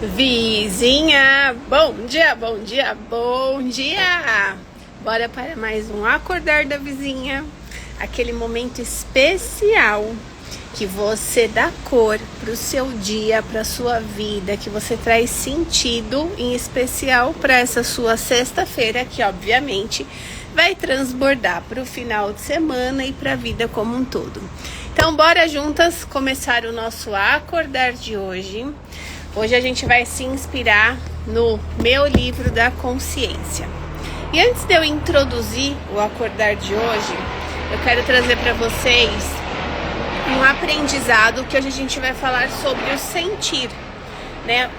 Vizinha, bom dia, bom dia, bom dia! Bora para mais um Acordar da Vizinha, aquele momento especial que você dá cor para o seu dia, para a sua vida, que você traz sentido em especial para essa sua sexta-feira, que obviamente vai transbordar para o final de semana e para a vida como um todo. Então, bora juntas começar o nosso Acordar de hoje. Hoje a gente vai se inspirar no meu livro da consciência. E antes de eu introduzir o Acordar de hoje, eu quero trazer para vocês um aprendizado que hoje a gente vai falar sobre o sentir, né?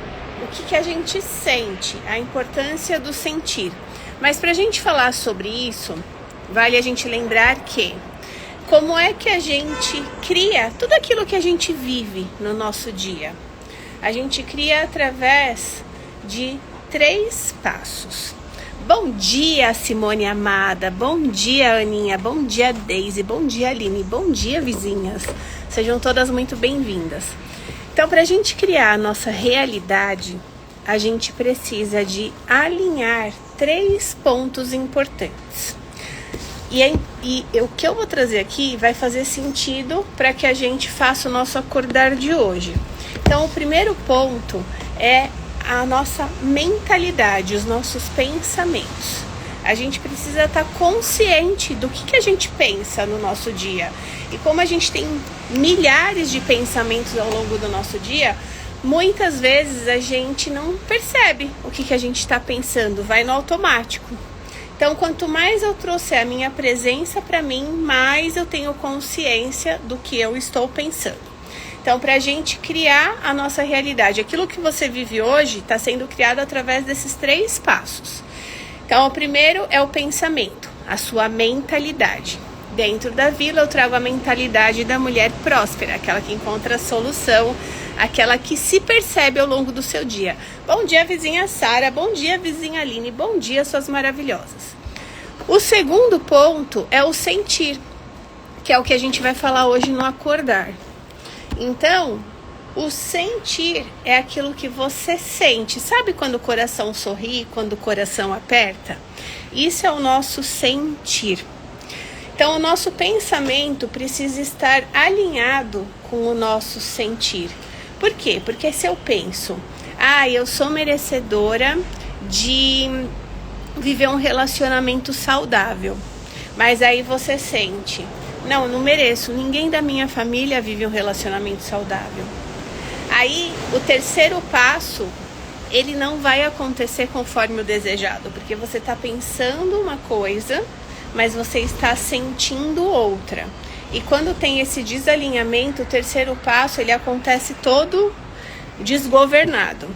O que a gente sente, a importância do sentir. Mas para a gente falar sobre isso, vale a gente lembrar que como é que a gente cria tudo aquilo que a gente vive no nosso dia? A gente cria através de 3 passos. Bom dia, Simone amada. Bom dia, Aninha. Bom dia, Deise. Bom dia, Aline. Bom dia, vizinhas. Sejam todas muito bem-vindas. Então, para a gente criar a nossa realidade, a gente precisa de alinhar 3 pontos importantes. E o que eu vou trazer aqui vai fazer sentido para que a gente faça o nosso acordar de hoje. Então, o primeiro ponto é a nossa mentalidade, os nossos pensamentos. A gente precisa estar consciente do que a gente pensa no nosso dia. E como a gente tem milhares de pensamentos ao longo do nosso dia, muitas vezes a gente não percebe o que a gente está pensando, vai no automático. Então, quanto mais eu trouxer a minha presença para mim, mais eu tenho consciência do que eu estou pensando. Então, para a gente criar a nossa realidade, aquilo que você vive hoje está sendo criado através desses 3 passos. Então, o primeiro é o pensamento, a sua mentalidade. Dentro da vila, eu trago a mentalidade da mulher próspera, aquela que encontra a solução, aquela que se percebe ao longo do seu dia. Bom dia, vizinha Sara. Bom dia, vizinha Aline. Bom dia, suas maravilhosas. O segundo ponto é o sentir, que é o que a gente vai falar hoje no acordar. Então, o sentir é aquilo que você sente. Sabe quando o coração sorri, quando o coração aperta? Isso é o nosso sentir. Então, o nosso pensamento precisa estar alinhado com o nosso sentir. Por quê? Porque se eu penso, eu sou merecedora de viver um relacionamento saudável, mas aí você sente, não mereço, ninguém da minha família vive um relacionamento saudável. Aí, o terceiro passo, ele não vai acontecer conforme o desejado, porque você está pensando uma coisa, mas você está sentindo outra. E quando tem esse desalinhamento, o terceiro passo, ele acontece todo desgovernado.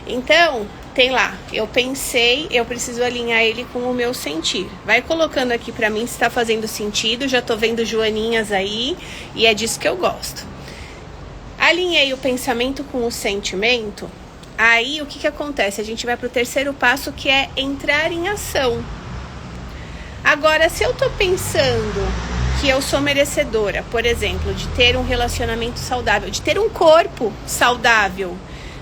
Então, tem lá, eu pensei, eu preciso alinhar ele com o meu sentir. Vai colocando aqui pra mim se tá fazendo sentido, já tô vendo joaninhas aí, e é disso que eu gosto. Alinhei o pensamento com o sentimento, aí o que acontece? A gente vai pro terceiro passo, que é entrar em ação. Agora, se eu tô pensando que eu sou merecedora, por exemplo, de ter um relacionamento saudável, de ter um corpo saudável,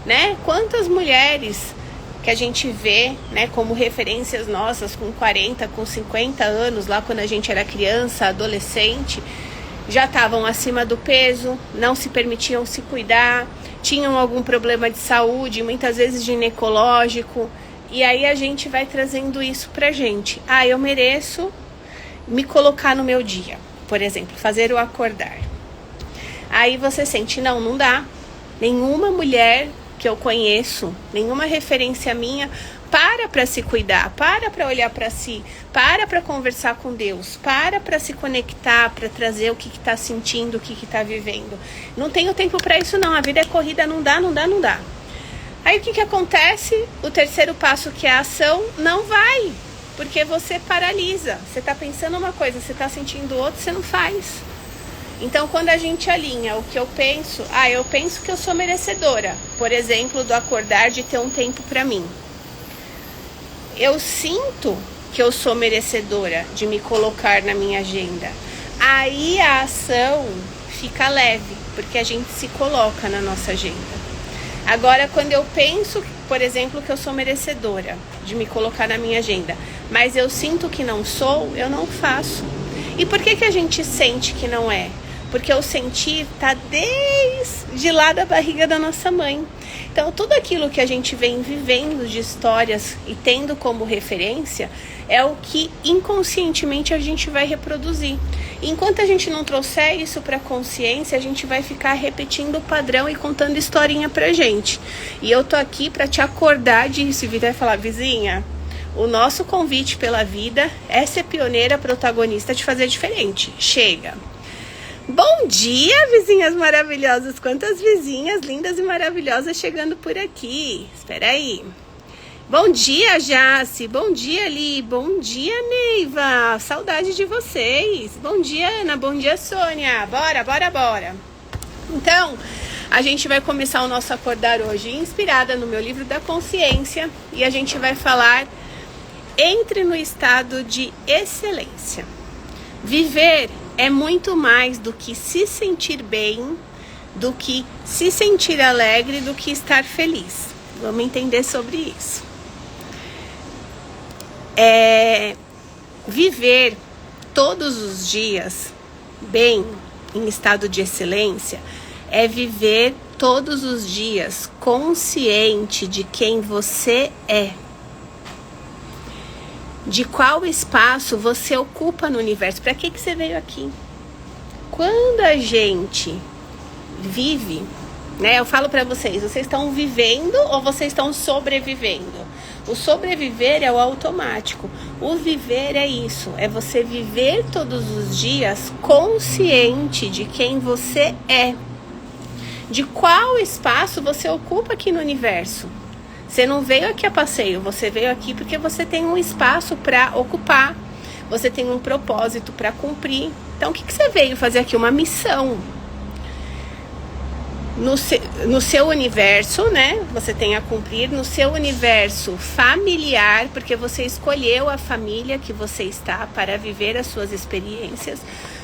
né? Quantas mulheres que a gente vê, né, como referências nossas com 40, com 50 anos, lá quando a gente era criança, adolescente, já estavam acima do peso, não se permitiam se cuidar, tinham algum problema de saúde, muitas vezes ginecológico, e aí a gente vai trazendo isso pra gente. Eu mereço me colocar no meu dia, por exemplo, fazer o acordar. Aí você sente, não dá. Nenhuma mulher que eu conheço, nenhuma referência minha, para se cuidar, para olhar para si, para conversar com Deus, para se conectar, para trazer o que está sentindo, o que está vivendo. Não tenho tempo para isso não, a vida é corrida, não dá. Aí o que acontece? O terceiro passo, que é a ação, não vai. Porque você paralisa, você está pensando uma coisa, você está sentindo outra, você não faz. Então, quando a gente alinha o que eu penso, eu penso que eu sou merecedora, por exemplo, do acordar de ter um tempo para mim. Eu sinto que eu sou merecedora de me colocar na minha agenda. Aí a ação fica leve, porque a gente se coloca na nossa agenda. Agora, quando eu penso, por exemplo, que eu sou merecedora de me colocar na minha agenda, mas eu sinto que não sou, eu não faço. E por que a gente sente que não é? Porque o sentir está desde lá da barriga da nossa mãe. Então, tudo aquilo que a gente vem vivendo de histórias e tendo como referência é o que inconscientemente a gente vai reproduzir. Enquanto a gente não trouxer isso para a consciência, a gente vai ficar repetindo o padrão e contando historinha pra gente. E eu tô aqui para te acordar disso e virar e falar, vizinha, o nosso convite pela vida é ser pioneira, protagonista de fazer diferente. Chega! Bom dia, vizinhas maravilhosas! Quantas vizinhas lindas e maravilhosas chegando por aqui. Espera aí. Bom dia, Jace. Bom dia, Li. Bom dia, Neiva. Saudade de vocês. Bom dia, Ana. Bom dia, Sônia. Bora, bora, bora. Então, a gente vai começar o nosso acordar hoje inspirada no meu livro da consciência. E a gente vai falar: entre no estado de excelência. Viver é muito mais do que se sentir bem, do que se sentir alegre, do que estar feliz. Vamos entender sobre isso. Viver todos os dias bem, em estado de excelência, é viver todos os dias consciente de quem você é. De qual espaço você ocupa no universo. Para que você veio aqui? Quando a gente vive, né? Eu falo para vocês estão vivendo ou vocês estão sobrevivendo? O sobreviver é o automático. O viver é isso. É você viver todos os dias consciente de quem você é. De qual espaço você ocupa aqui no universo. Você não veio aqui a passeio, você veio aqui porque você tem um espaço para ocupar, você tem um propósito para cumprir. Então, o que você veio fazer aqui? Uma missão. No seu universo, né? Você tem a cumprir, no seu universo familiar, porque você escolheu a família que você está para viver as suas experiências.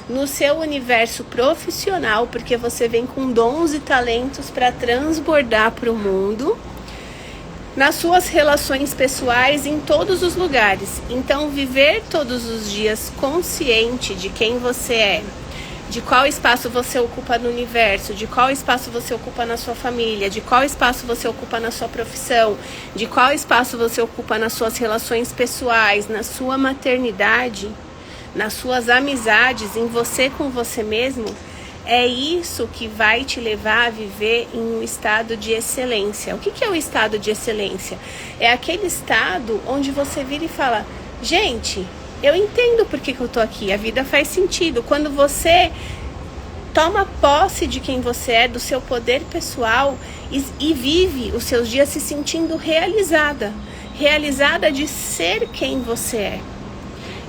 No seu universo profissional, porque você vem com dons e talentos para transbordar para o mundo. Nas suas relações pessoais, em todos os lugares. Então, viver todos os dias consciente de quem você é, de qual espaço você ocupa no universo, de qual espaço você ocupa na sua família, de qual espaço você ocupa na sua profissão, de qual espaço você ocupa nas suas relações pessoais, na sua maternidade, nas suas amizades, em você com você mesmo. É isso que vai te levar a viver em um estado de excelência. O que é o estado de excelência? É aquele estado onde você vira e fala, gente, eu entendo por que eu tô aqui, a vida faz sentido. Quando você toma posse de quem você é, do seu poder pessoal e vive os seus dias se sentindo realizada. Realizada de ser quem você é.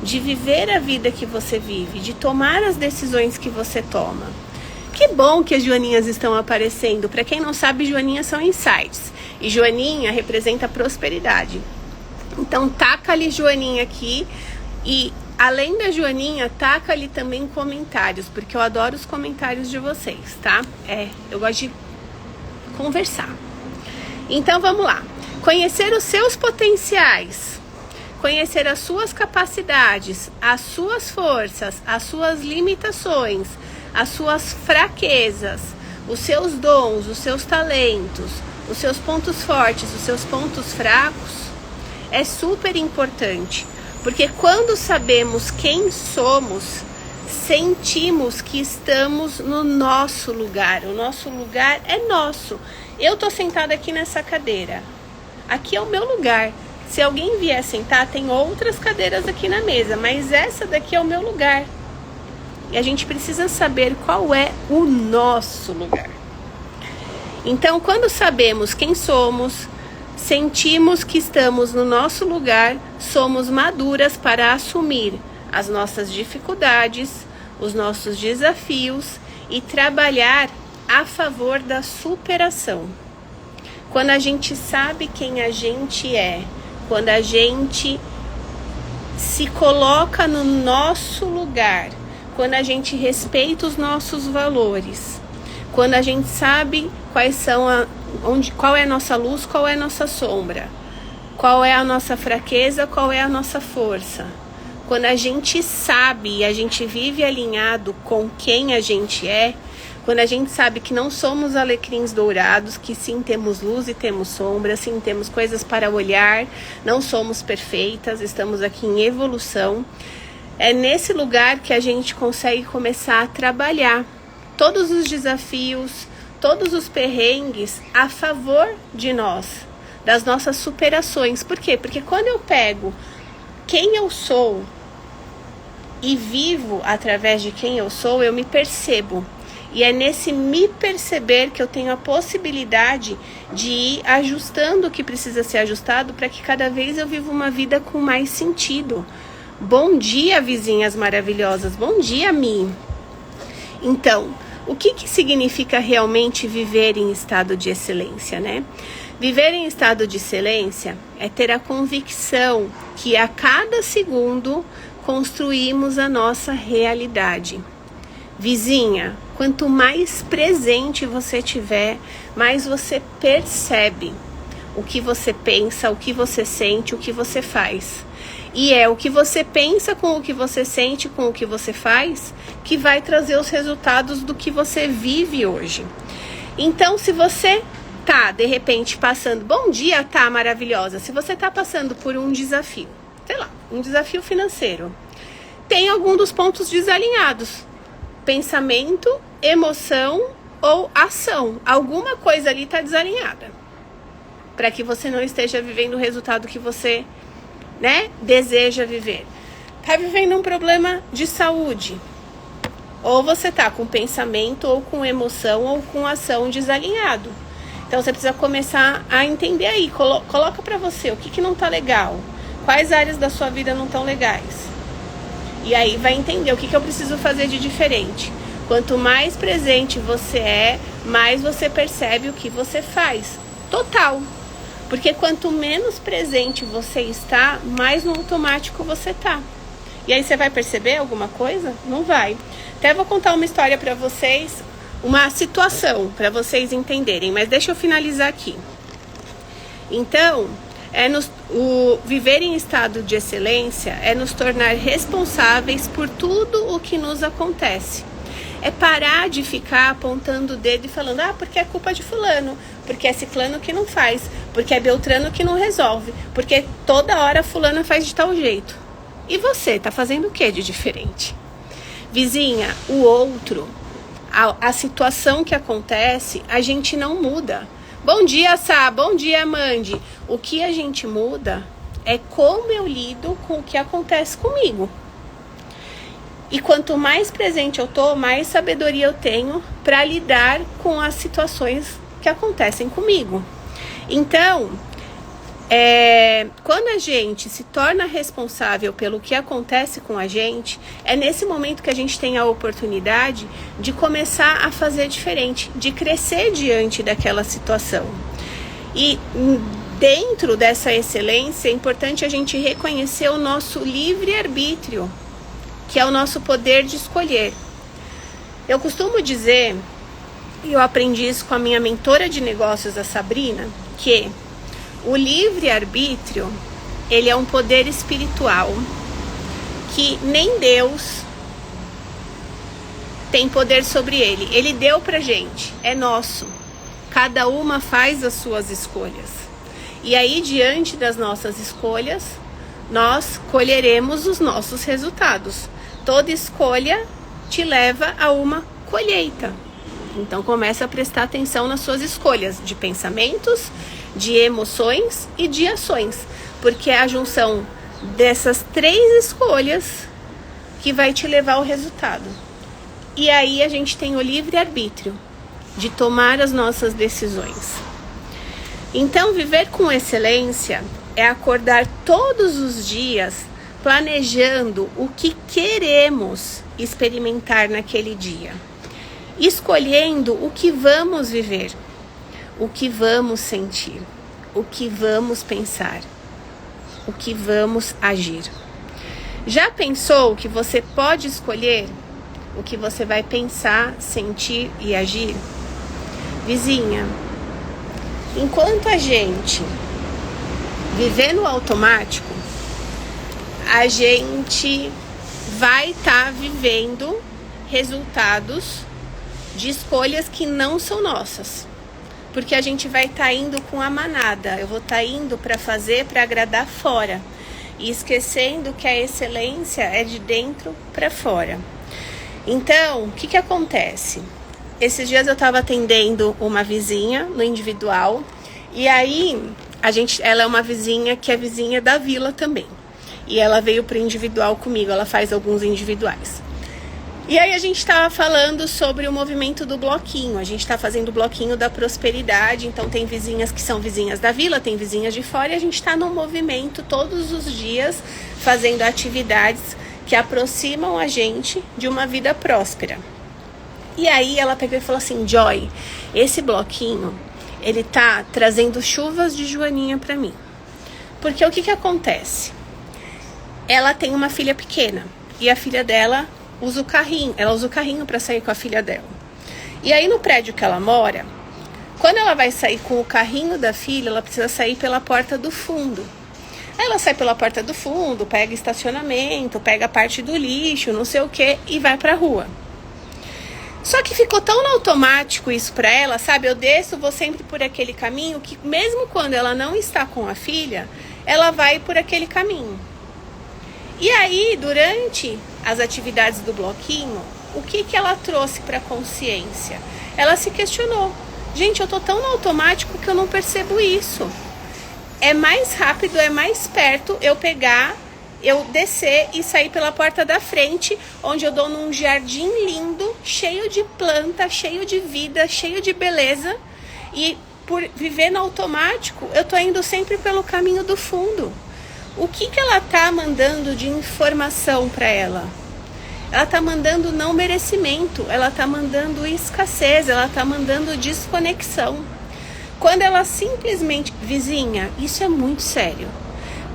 De viver a vida que você vive, de tomar as decisões que você toma. Que bom que as joaninhas estão aparecendo. Para quem não sabe, joaninhas são insights. E joaninha representa prosperidade. Então, taca ali joaninha aqui. E além da joaninha, taca ali também comentários. Porque eu adoro os comentários de vocês, tá? Eu gosto de conversar. Então, vamos lá. Conhecer os seus potenciais. Conhecer as suas capacidades, as suas forças, as suas limitações, as suas fraquezas, os seus dons, os seus talentos, os seus pontos fortes, os seus pontos fracos, é super importante. Porque quando sabemos quem somos, sentimos que estamos no nosso lugar. O nosso lugar é nosso. Eu tô sentada aqui nessa cadeira. Aqui é o meu lugar. Se alguém vier sentar, tem outras cadeiras aqui na mesa, mas essa daqui é o meu lugar. E a gente precisa saber qual é o nosso lugar. Então, quando sabemos quem somos, sentimos que estamos no nosso lugar, somos maduras para assumir as nossas dificuldades, os nossos desafios e trabalhar a favor da superação. Quando a gente sabe quem a gente é, quando a gente se coloca no nosso lugar, quando a gente respeita os nossos valores, quando a gente sabe quais são qual é a nossa luz, qual é a nossa sombra, qual é a nossa fraqueza, qual é a nossa força. Quando a gente sabe e a gente vive alinhado com quem a gente é, quando a gente sabe que não somos alecrins dourados, que sim temos luz e temos sombra, sim temos coisas para olhar, não somos perfeitas, estamos aqui em evolução, é nesse lugar que a gente consegue começar a trabalhar todos os desafios, todos os perrengues a favor de nós, das nossas superações. Por quê? Porque quando eu pego quem eu sou e vivo através de quem eu sou, eu me percebo. E é nesse me perceber que eu tenho a possibilidade de ir ajustando o que precisa ser ajustado para que cada vez eu viva uma vida com mais sentido. Bom dia, vizinhas maravilhosas. Bom dia, Mi. Então, o que significa realmente viver em estado de excelência, né? Viver em estado de excelência é ter a convicção que a cada segundo construímos a nossa realidade. Vizinha, quanto mais presente você tiver, mais você percebe o que você pensa, o que você sente, o que você faz. E é o que você pensa com o que você sente, com o que você faz, que vai trazer os resultados do que você vive hoje. Então, se você tá, de repente, passando... Bom dia, tá, maravilhosa. Se você tá passando por um desafio, sei lá, um desafio financeiro, tem algum dos pontos desalinhados. Pensamento, emoção ou ação. Alguma coisa ali tá desalinhada. Para que você não esteja vivendo o resultado que você, deseja viver. Tá vivendo um problema de saúde. Ou você tá com pensamento, ou com emoção, ou com ação desalinhado. Então você precisa começar a entender aí. Coloca pra você o que não tá legal. Quais áreas da sua vida não estão legais. E aí vai entender o que eu preciso fazer de diferente. Quanto mais presente você é, mais você percebe o que você faz. Total. Porque quanto menos presente você está, mais no automático você está. E aí você vai perceber alguma coisa? Não vai. Até vou contar uma história para vocês, uma situação para vocês entenderem, mas deixa eu finalizar aqui. Então, o viver em estado de excelência é nos tornar responsáveis por tudo o que nos acontece. É parar de ficar apontando o dedo e falando, porque é culpa de fulano, porque é ciclano que não faz, porque é beltrano que não resolve, porque toda hora fulano faz de tal jeito. E você, tá fazendo o que de diferente? Vizinha, o outro, a situação que acontece, a gente não muda. Bom dia, Sá. Bom dia, Mandy. O que a gente muda é como eu lido com o que acontece comigo. E quanto mais presente eu tô, mais sabedoria eu tenho para lidar com as situações que acontecem comigo. Então, quando a gente se torna responsável pelo que acontece com a gente, é nesse momento que a gente tem a oportunidade de começar a fazer diferente, de crescer diante daquela situação. E dentro dessa excelência, é importante a gente reconhecer o nosso livre-arbítrio, que é o nosso poder de escolher. Eu costumo dizer, e eu aprendi isso com a minha mentora de negócios, a Sabrina, que o livre-arbítrio, ele é um poder espiritual que nem Deus tem poder sobre ele. Ele deu pra gente, é nosso. Cada uma faz as suas escolhas. E aí, diante das nossas escolhas, nós colheremos os nossos resultados. Toda escolha te leva a uma colheita. Então, começa a prestar atenção nas suas escolhas de pensamentos, de emoções e de ações, porque é a junção dessas 3 escolhas que vai te levar ao resultado. E aí a gente tem o livre-arbítrio de tomar as nossas decisões. Então, viver com excelência é acordar todos os dias planejando o que queremos experimentar naquele dia, escolhendo o que vamos viver, o que vamos sentir, o que vamos pensar, o que vamos agir. Já pensou que você pode escolher o que você vai pensar, sentir e agir? Vizinha, Enquanto a gente viver no automático, a gente vai estar vivendo resultados de escolhas que não são nossas. Porque a gente vai estar indo com a manada. Eu vou estar indo para fazer, para agradar fora. E esquecendo que a excelência é de dentro para fora. Então, o que acontece? Esses dias eu estava atendendo uma vizinha no individual. E aí, ela é uma vizinha que é vizinha da vila também. E ela veio para o individual comigo. Ela faz alguns individuais. E aí a gente estava falando sobre o movimento do bloquinho. A gente está fazendo o bloquinho da prosperidade. Então tem vizinhas que são vizinhas da vila, tem vizinhas de fora. E a gente está num movimento todos os dias fazendo atividades que aproximam a gente de uma vida próspera. E aí ela pegou e falou assim: Joy, esse bloquinho, ele tá trazendo chuvas de joaninha para mim. Porque o que acontece? Ela tem uma filha pequena e a filha dela usa o carrinho, ela usa o carrinho para sair com a filha dela. E aí no prédio que ela mora, quando ela vai sair com o carrinho da filha, ela precisa sair pela porta do fundo. Aí ela sai pela porta do fundo, pega estacionamento, pega a parte do lixo, não sei o que, e vai pra rua. Só que ficou tão no automático isso pra ela, sabe? Eu desço, vou sempre por aquele caminho, que mesmo quando ela não está com a filha, ela vai por aquele caminho. E aí, durante as atividades do bloquinho, o que ela trouxe para a consciência? Ela se questionou. Gente, eu tô tão no automático que eu não percebo isso. É mais rápido, é mais perto eu descer e sair pela porta da frente, onde eu dou num jardim lindo, cheio de planta, cheio de vida, cheio de beleza. E por viver no automático, eu tô indo sempre pelo caminho do fundo. O que ela tá mandando de informação para ela? Ela tá mandando não merecimento, ela tá mandando escassez, ela tá mandando desconexão. Quando ela simplesmente... Vizinha, isso é muito sério.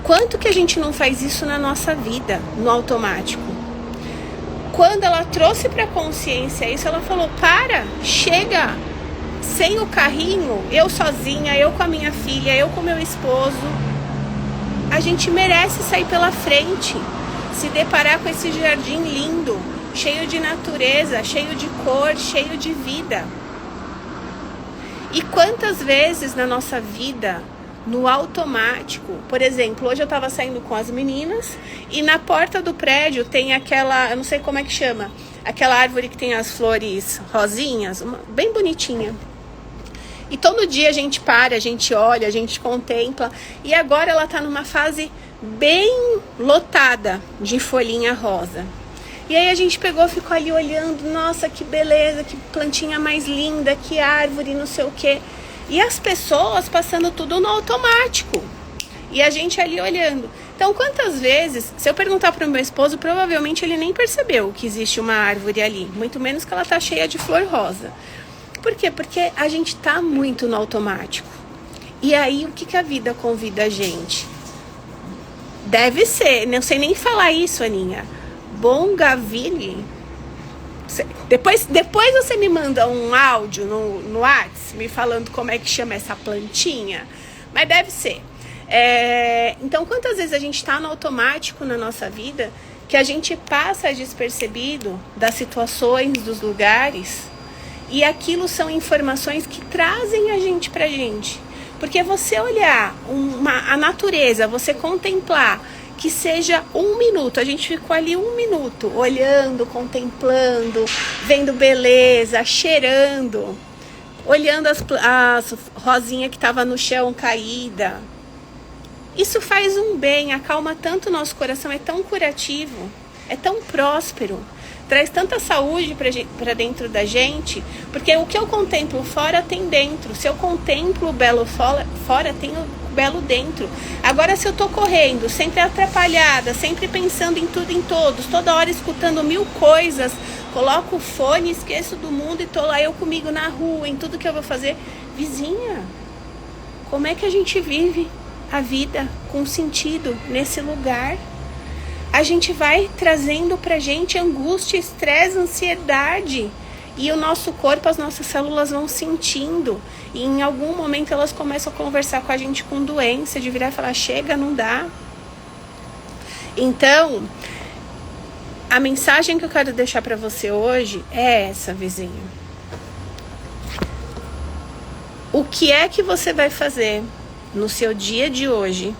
Quanto que a gente não faz isso na nossa vida, no automático? Quando ela trouxe para consciência isso, ela falou: chega, sem o carrinho, eu sozinha, eu com a minha filha, eu com meu esposo, a gente merece sair pela frente, se deparar com esse jardim lindo, cheio de natureza, cheio de cor, cheio de vida. E quantas vezes na nossa vida, no automático, por exemplo, hoje eu estava saindo com as meninas e na porta do prédio tem aquela, eu não sei como é que chama, aquela árvore que tem as flores rosinhas, bem bonitinha. E todo dia a gente para, a gente olha, a gente contempla. E agora ela está numa fase bem lotada de folhinha rosa. E aí a gente ficou ali olhando. Nossa, que beleza, que plantinha mais linda, que árvore, não sei o quê. E as pessoas passando tudo no automático. E a gente ali olhando. Então, quantas vezes, se eu perguntar para o meu esposo, provavelmente ele nem percebeu que existe uma árvore ali. Muito menos que ela está cheia de flor rosa. Por quê? Porque a gente tá muito no automático. E aí, o que a vida convida a gente? Deve ser, não sei nem falar isso, Aninha. Bougainville. Depois você me manda um áudio no WhatsApp me falando como é que chama essa plantinha. Mas deve ser. Então, quantas vezes a gente tá no automático na nossa vida que a gente passa despercebido das situações, dos lugares... E aquilo são informações que trazem a gente pra gente. Porque você olhar a natureza, você contemplar, que seja 1 minuto. A gente ficou ali 1 minuto, olhando, contemplando, vendo beleza, cheirando, olhando as rosinhas que estavam no chão caída. Isso faz um bem, acalma tanto o nosso coração, é tão curativo, é tão próspero. Traz tanta saúde para dentro da gente, porque o que eu contemplo fora tem dentro. Se eu contemplo o belo fora, tem o belo dentro. Agora, se eu tô correndo, sempre atrapalhada, sempre pensando em tudo e em todos, toda hora escutando 1000 coisas, coloco o fone, esqueço do mundo e tô lá eu comigo na rua, em tudo que eu vou fazer. Vizinha, como é que a gente vive a vida com sentido nesse lugar? A gente vai trazendo pra gente angústia, estresse, ansiedade. E o nosso corpo, as nossas células vão sentindo. E em algum momento elas começam a conversar com a gente com doença, de virar e falar, chega, não dá. Então, a mensagem que eu quero deixar para você hoje é essa, vizinho. O que é que você vai fazer no seu dia de hoje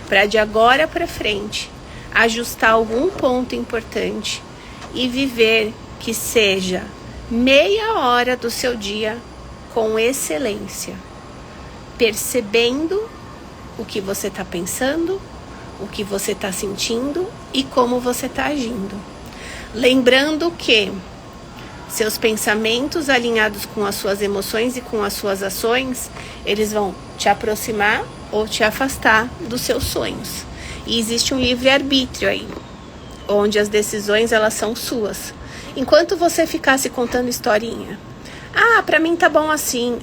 para de agora para frente ajustar algum ponto importante e viver que seja meia hora do seu dia com excelência, percebendo o que você está pensando, o que você está sentindo e como você está agindo. Lembrando que seus pensamentos alinhados com as suas emoções e com as suas ações, eles vão te aproximar ou te afastar dos seus sonhos. E existe um livre-arbítrio aí, onde as decisões elas são suas. Enquanto você ficar se contando historinha, pra mim tá bom assim,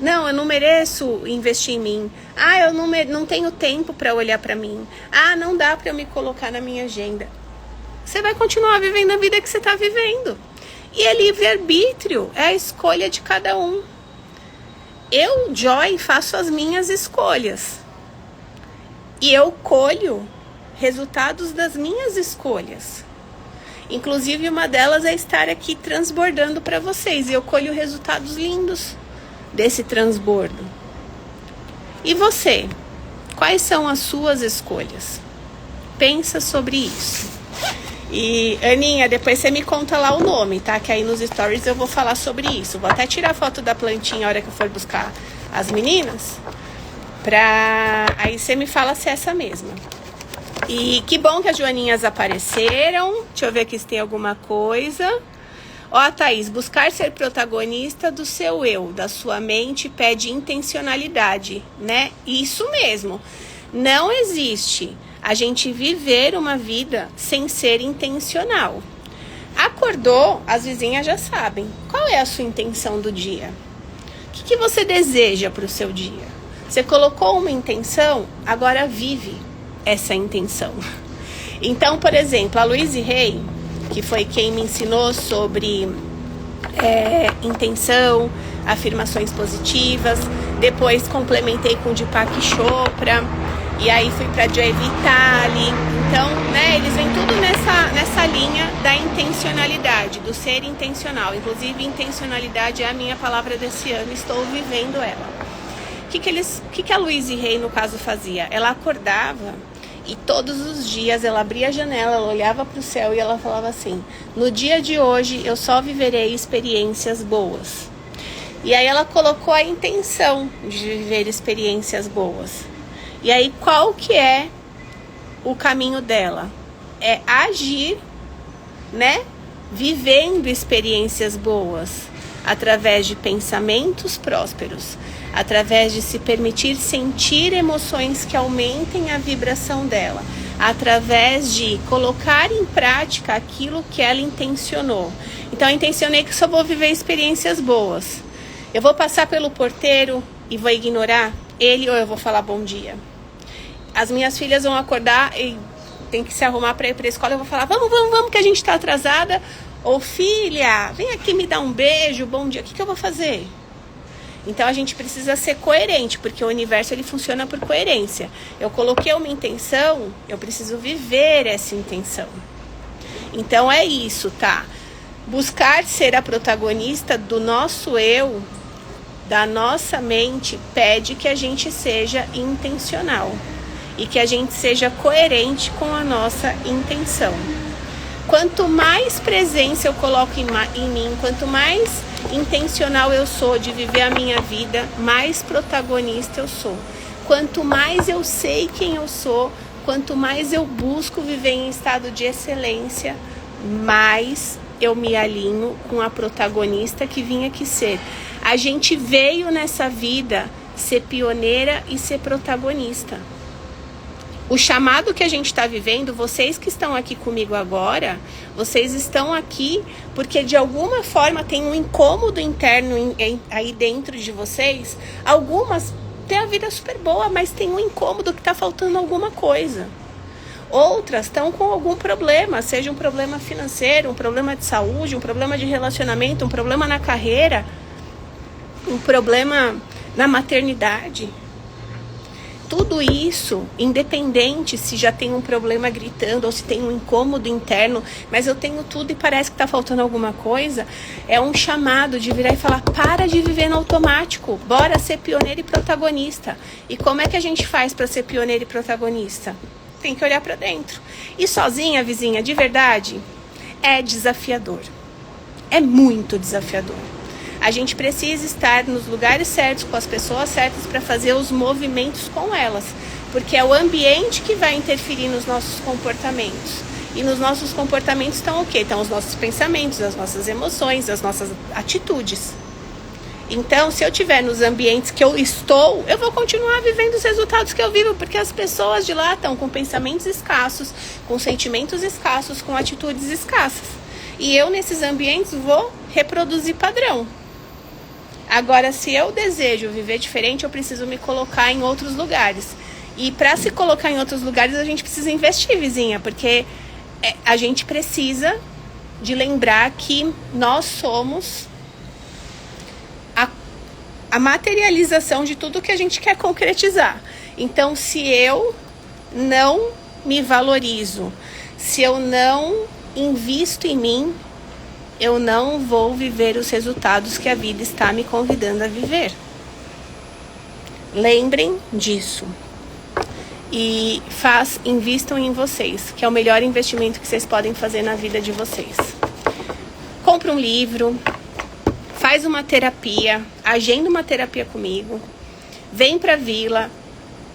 não, eu não mereço investir em mim, eu não tenho tempo para olhar para mim, não dá para eu me colocar na minha agenda. Você vai continuar vivendo a vida que você tá vivendo. E é livre-arbítrio, é a escolha de cada um. Eu, Joy, faço as minhas escolhas. E eu colho resultados das minhas escolhas. Inclusive, uma delas é estar aqui transbordando para vocês. E eu colho resultados lindos desse transbordo. E você? Quais são as suas escolhas? Pensa sobre isso. E, Aninha, depois você me conta lá o nome, tá? Que aí nos stories eu vou falar sobre isso. Vou até tirar foto da plantinha a hora que eu for buscar as meninas. Aí você me fala se é essa mesma. E que bom que as joaninhas apareceram. Deixa eu ver aqui se tem alguma coisa. Ó, Thaís, buscar ser protagonista do seu eu, da sua mente, pede intencionalidade, né? Isso mesmo. Não existe a gente viver uma vida sem ser intencional. Acordou, as vizinhas já sabem. Qual é a sua intenção do dia? O que você deseja para o seu dia? Você colocou uma intenção, agora vive essa intenção. Então, por exemplo, a Louise Hay, que foi quem me ensinou sobre intenção, afirmações positivas, depois complementei com Deepak Chopra, e aí fui para Joy Vitale. Então, né, eles vêm tudo nessa linha da intencionalidade, do ser intencional. Inclusive, intencionalidade é a minha palavra desse ano, estou vivendo ela. O que a Louise Hay, no caso, fazia? Ela acordava e todos os dias ela abria a janela, ela olhava para o céu e ela falava assim, no dia de hoje eu só viverei experiências boas. E aí ela colocou a intenção de viver experiências boas. E aí qual que é o caminho dela? É agir, né? Vivendo experiências boas, através de pensamentos prósperos, através de se permitir sentir emoções que aumentem a vibração dela, através de colocar em prática aquilo que ela intencionou. Então eu intencionei que só vou viver experiências boas. Eu vou passar pelo porteiro e vou ignorar ele ou eu vou falar bom dia? As minhas filhas vão acordar e tem que se arrumar para ir para a escola, eu vou falar, vamos que a gente está atrasada. Ou filha, vem aqui me dar um beijo, bom dia. O que eu vou fazer? Então a gente precisa ser coerente, porque o universo ele funciona por coerência. Eu coloquei uma intenção, eu preciso viver essa intenção. Então é isso, tá? Buscar ser a protagonista do nosso eu, da nossa mente, pede que a gente seja intencional e que a gente seja coerente com a nossa intenção. Quanto mais presença eu coloco em mim, quanto mais intencional eu sou de viver a minha vida, mais protagonista eu sou. Quanto mais eu sei quem eu sou, quanto mais eu busco viver em estado de excelência, mais eu me alinho com a protagonista que vim aqui ser. A gente veio nessa vida ser pioneira e ser protagonista. O chamado que a gente está vivendo, vocês que estão aqui comigo agora, vocês estão aqui porque de alguma forma tem um incômodo interno aí dentro de vocês. Algumas têm a vida super boa, mas tem um incômodo que está faltando alguma coisa. Outras estão com algum problema, seja um problema financeiro, um problema de saúde, um problema de relacionamento, um problema na carreira, um problema na maternidade. Tudo isso, independente se já tem um problema gritando ou se tem um incômodo interno, mas eu tenho tudo e parece que está faltando alguma coisa, é um chamado de virar e falar, para de viver no automático, bora ser pioneiro e protagonista. E como é que a gente faz para ser pioneiro e protagonista? Tem que olhar para dentro. E sozinha, vizinha, de verdade, é desafiador. É muito desafiador. A gente precisa estar nos lugares certos, com as pessoas certas, para fazer os movimentos com elas. Porque é o ambiente que vai interferir nos nossos comportamentos. E nos nossos comportamentos estão o quê? Estão os nossos pensamentos, as nossas emoções, as nossas atitudes. Então, se eu estiver nos ambientes que eu estou, eu vou continuar vivendo os resultados que eu vivo, porque as pessoas de lá estão com pensamentos escassos, com sentimentos escassos, com atitudes escassas. E eu, nesses ambientes, vou reproduzir padrão. Agora, se eu desejo viver diferente, eu preciso me colocar em outros lugares. E para se colocar em outros lugares, a gente precisa investir, vizinha, porque a gente precisa de lembrar que nós somos a materialização de tudo que a gente quer concretizar. Então, se eu não me valorizo, se eu não invisto em mim, eu não vou viver os resultados que a vida está me convidando a viver. Lembrem disso. E invistam em vocês, que é o melhor investimento que vocês podem fazer na vida de vocês. Compre um livro, faz uma terapia, agenda uma terapia comigo, vem pra vila,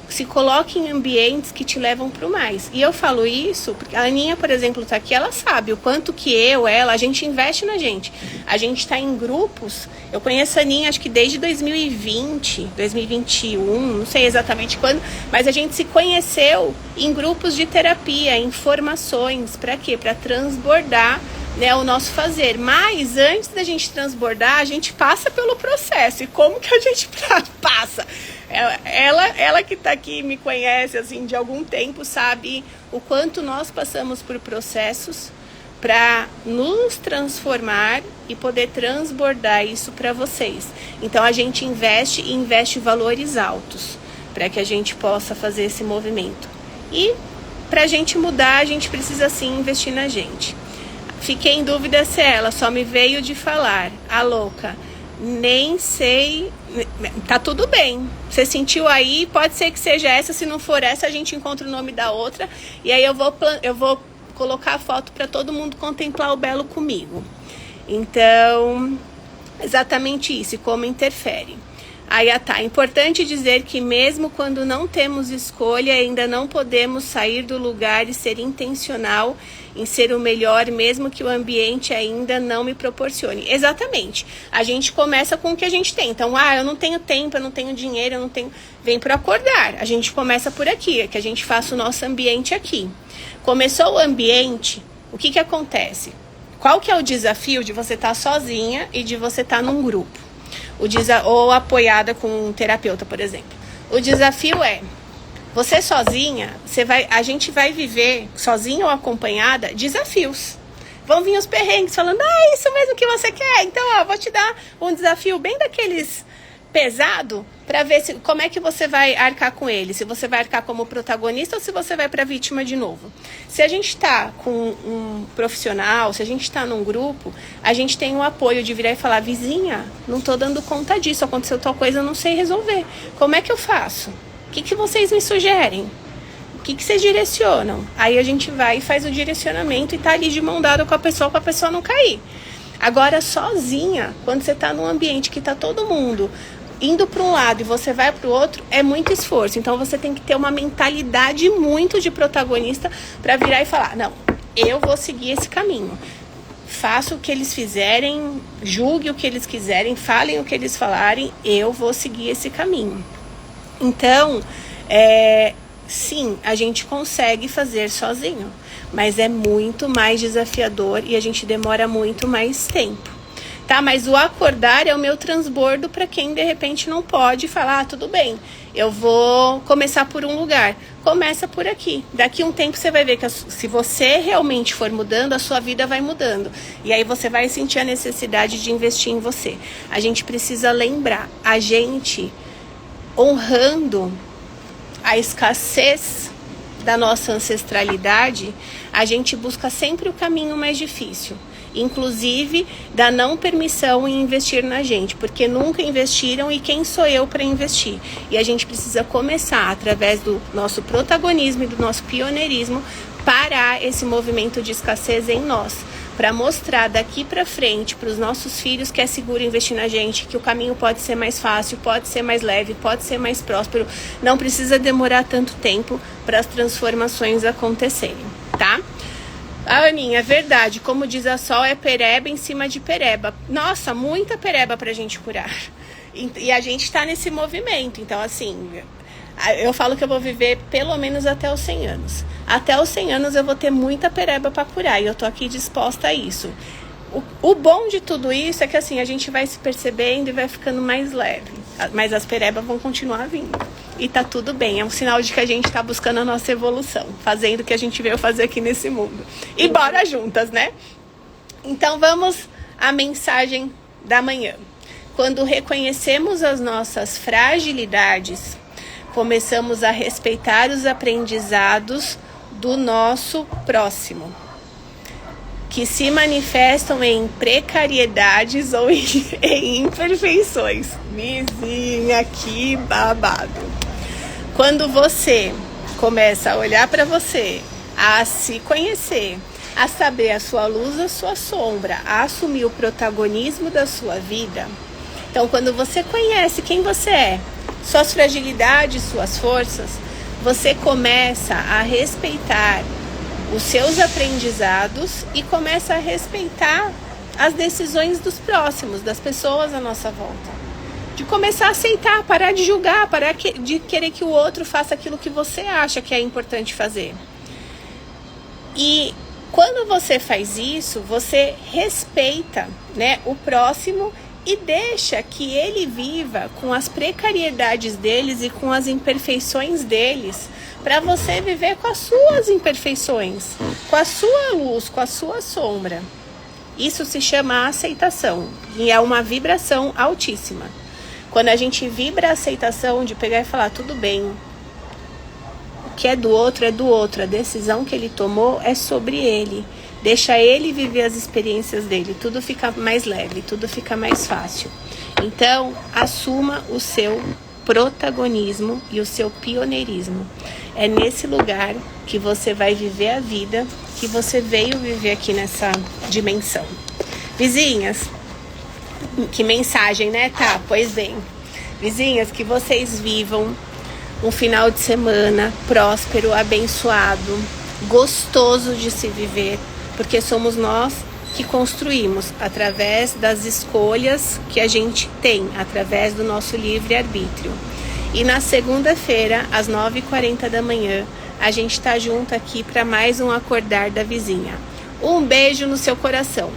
se coloque em ambientes que te levam para o mais. E eu falo isso porque a Aninha, por exemplo, tá aqui, ela sabe o quanto que a gente investe na gente. A gente tá em grupos, eu conheço a Aninha acho que desde 2020, 2021, não sei exatamente quando, mas a gente se conheceu em grupos de terapia, em formações, para quê? Para transbordar, né, o nosso fazer. Mas antes da gente transbordar, a gente passa pelo processo. E como que a gente passa? Ela que tá aqui, me conhece assim de algum tempo, sabe o quanto nós passamos por processos para nos transformar e poder transbordar isso para vocês. Então a gente investe valores altos para que a gente possa fazer esse movimento. E para a gente mudar, a gente precisa sim investir na gente. Fiquei em dúvida se ela só me veio de falar, a louca. Nem sei, tá tudo bem. Você sentiu aí, pode ser que seja essa. Se não for essa, a gente encontra o nome da outra. E aí eu vou colocar a foto para todo mundo contemplar o belo comigo. Então, exatamente isso, e como interfere. Aí tá, importante dizer que mesmo quando não temos escolha, ainda não podemos sair do lugar e ser intencional em ser o melhor, mesmo que o ambiente ainda não me proporcione. Exatamente. A gente começa com o que a gente tem. Então, eu não tenho tempo, eu não tenho dinheiro, eu não tenho... Vem pro acordar. A gente começa por aqui, que a gente faça o nosso ambiente aqui. Começou o ambiente, o que acontece? Qual que é o desafio de você estar sozinha e de você estar num grupo? Ou apoiada com um terapeuta, por exemplo. O desafio é, você sozinha, a gente vai viver, sozinha ou acompanhada, desafios. Vão vir os perrengues falando, é isso mesmo que você quer? Então, vou te dar um desafio bem daqueles pesado, para ver como é que você vai arcar com ele. Se você vai arcar como protagonista ou se você vai para vítima de novo. Se a gente está com um profissional, se a gente está num grupo, a gente tem o apoio de virar e falar, vizinha, não tô dando conta disso, aconteceu tal coisa, eu não sei resolver. Como é que eu faço? O que vocês me sugerem? O que vocês direcionam? Aí a gente vai e faz o direcionamento e tá ali de mão dada com a pessoa não cair. Agora, sozinha, quando você tá num ambiente que tá todo mundo indo para um lado e você vai para o outro, é muito esforço. Então você tem que ter uma mentalidade muito de protagonista para virar e falar, não, eu vou seguir esse caminho. Faça o que eles fizerem, julgue o que eles quiserem, falem o que eles falarem, eu vou seguir esse caminho. Então, sim, a gente consegue fazer sozinho, mas é muito mais desafiador e a gente demora muito mais tempo. Tá, mas o acordar é o meu transbordo para quem de repente não pode falar, tudo bem, eu vou começar por um lugar. Começa por aqui. Daqui um tempo você vai ver que se você realmente for mudando, a sua vida vai mudando. E aí você vai sentir a necessidade de investir em você. A gente precisa lembrar, a gente honrando a escassez da nossa ancestralidade, a gente busca sempre o caminho mais difícil. Inclusive da não permissão em investir na gente, porque nunca investiram e quem sou eu para investir? E a gente precisa começar, através do nosso protagonismo e do nosso pioneirismo, parar esse movimento de escassez em nós, para mostrar daqui para frente para os nossos filhos que é seguro investir na gente, que o caminho pode ser mais fácil, pode ser mais leve, pode ser mais próspero, não precisa demorar tanto tempo para as transformações acontecerem, tá? A Aninha, é verdade, como diz a Sol, é pereba em cima de pereba. Nossa, muita pereba pra gente curar. E a gente tá nesse movimento, então assim, eu falo que eu vou viver pelo menos até os 100 anos. Até os 100 anos eu vou ter muita pereba pra curar e eu tô aqui disposta a isso. O bom de tudo isso é que assim, a gente vai se percebendo e vai ficando mais leve. Mas as perebas vão continuar vindo. E tá tudo bem, é um sinal de que a gente tá buscando a nossa evolução, fazendo o que a gente veio fazer aqui nesse mundo. E bora juntas, né? Então vamos à mensagem da manhã. Quando reconhecemos as nossas fragilidades, começamos a respeitar os aprendizados do nosso próximo, que se manifestam em precariedades ou em imperfeições. Vizinha, que babado. Quando você começa a olhar para você, a se conhecer, a saber a sua luz, a sua sombra, a assumir o protagonismo da sua vida. Então, quando você conhece quem você é, suas fragilidades, suas forças, você começa a respeitar os seus aprendizados e começa a respeitar as decisões dos próximos, das pessoas à nossa volta. De começar a aceitar, parar de julgar, parar de querer que o outro faça aquilo que você acha que é importante fazer. E quando você faz isso, você respeita, né, o próximo e deixa que ele viva com as precariedades deles e com as imperfeições deles, para você viver com as suas imperfeições, com a sua luz, com a sua sombra. Isso se chama aceitação e é uma vibração altíssima. Quando a gente vibra a aceitação de pegar e falar, tudo bem, o que é do outro, a decisão que ele tomou é sobre ele. Deixa ele viver as experiências dele, tudo fica mais leve, tudo fica mais fácil. Então, assuma o seu protagonismo e o seu pioneirismo. É nesse lugar que você vai viver a vida que você veio viver aqui nessa dimensão. Vizinhas, que mensagem, né? Tá, pois bem. Vizinhas, que vocês vivam um final de semana próspero, abençoado, gostoso de se viver, porque somos nós que construímos através das escolhas que a gente tem, através do nosso livre-arbítrio. E na segunda-feira, às 9h40 da manhã, a gente tá junto aqui para mais um Acordar da Vizinha. Um beijo no seu coração.